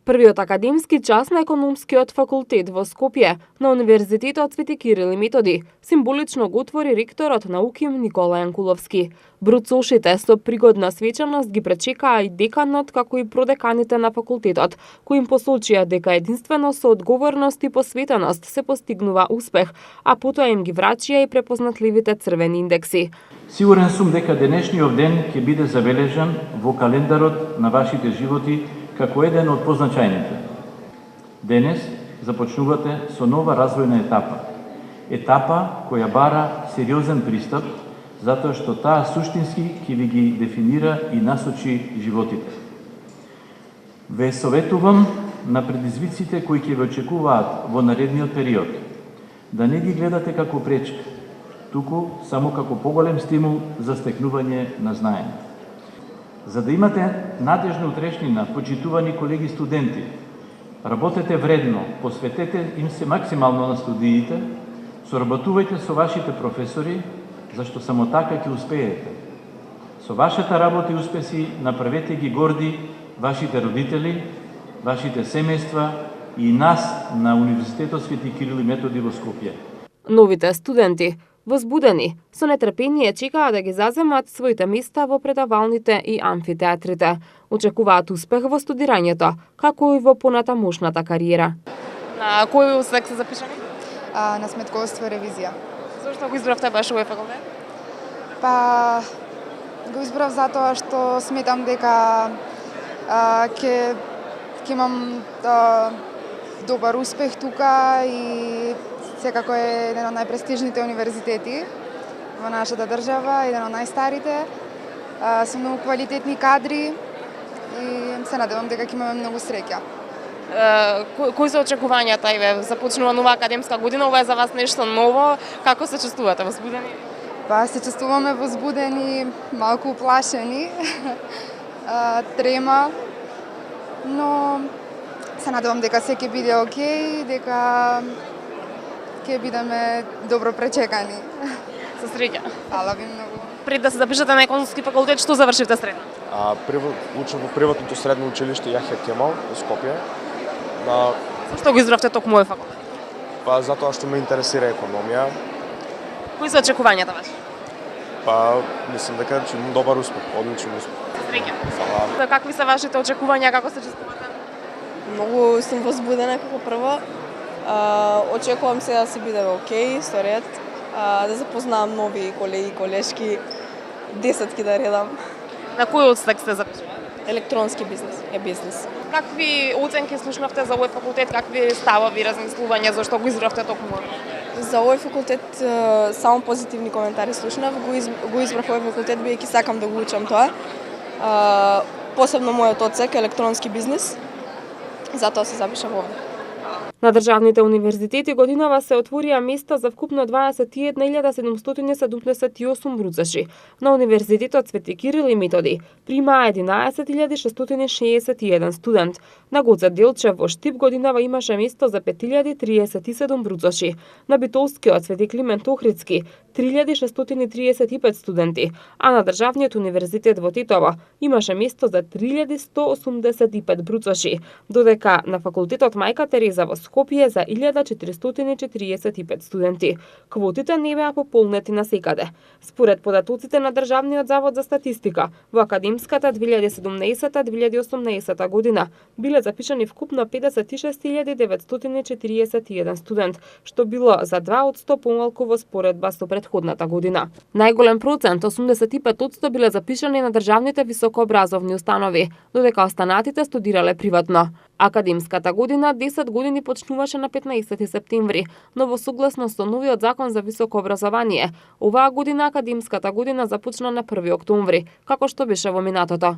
Првиот академски час на економскиот факултет во Скопје на Универзитетот Свети Кирил и Методи символично го отвори ректорот на УКИМ Никола Јанкуловски. Бруцошите со пригодна свечаност ги пречекаа и деканот како и продеканите на факултетот, кои им посочија дека единствено со одговорност и посветеност се постигнува успех, а потоа им ги врачија и препознатливите црвени индекси. Сигурен сум дека денешниот ден ќе биде забележан во календарот на вашите животи како еден од позначајните. Денес започнувате со нова развојна етапа. Етапа која бара сериозен пристап, затоа што таа суштински ќе ви ги дефинира и насочи животите. Ве советувам на предизвиците кои ќе ве очекуваат во наредниот период, да не ги гледате како пречка, туку само како поголем стимул за стекнување на знаење. За да имате надежна утрешнина, почитувани колеги студенти, работете вредно, посветете им се максимално на студиите, соработувајте со вашите професори, зашто само така ќе успеете. Со вашата работа и успеси направете ги горди вашите родители, вашите семејства и нас на Универзитетот Свети Кирил и Методи во Скопје. Новите студенти, возбудени, со нетрпение чекаат да ги заземат своите места во предавалните и амфитеатрите. Очекуваат успех во студирањето, како и во понатамошната кариера. На кој усек се запишани? На сметковство и ревизија. Зошто го избравте баш овој факултет? Па го избрав затоа што сметам дека ќе имам добар успех тука и секако е еден од најпрестижните универзитети во нашата држава, еден од најстарите, со многу квалитетни кадри и се надевам дека ќе имаме многу среќа. Кои се очекувањата? Започнува нова академска година, ова е за вас нешто ново. Како се чувствувате, возбудени? Па се чувствуваме возбудени, малку уплашени, трема, но се надевам дека се ќе биде окей, дека ќе бидеме добро пречекани. Со среќа. Фала ви многу. Пред да се запишете на економски факултет, што завршивте средно? Учам во приватното средно училиште Јахја Кемал во Скопје. Зошто го избравте токму овој факултет? Па затоа што ме интересира економија. Кои се очекувањата ваши? Па мислам дека ќе имам добар успех, одличен успех. Среќа. Фала. Какви се вашите очекувања, како се чувствувате? Многу сум возбудена како прво. Очекувам се да се биде окей, историјат, да запознавам нови колеги, колешки, десетки да редам. На кој одстак сте запишани? Електронски бизнес е бизнес. Какви оценки слушнавте за овој факултет, какви ставови, размислувања, зашто го избравте токму? За овој факултет само позитивни коментари слушнав, го избрав овој факултет бидејќи сакам да го учам тоа. Посебно мојот одсек електронски бизнес, затоа се запишав овде. На државните универзитети годинава се отворија места за вкупно 21.778 бруцаши. На Универзитетот Свети Кирил и Методи примаа 11.661 студент. На Гоце Делчев во Штип годинава имаше место за 5.037 бруцаши. На Битолскиот Свети Климент Охридски 3.635 студенти, а на Државниот универзитет во Тетово имаше место за 3.185 бруцаши, додека на факултетот Мајка Тереза во Скопје за 1.445 студенти. Квотите не беа пополнети насекаде. Според податоците на Државниот завод за статистика, во академската 2017-2018 година биле запишани вкупно 56.941 студент, што било за 2% помалку во споредба со предходната година. Најголем процент, 85%, биле запишани на државните високообразовни установи, додека останатите студирале приватно. Академската година 10 години почнуваше на 15 септември, но во согласно со новиот закон за високо образование, оваа година академската година започна на 1 октомври, како што беше во минатото.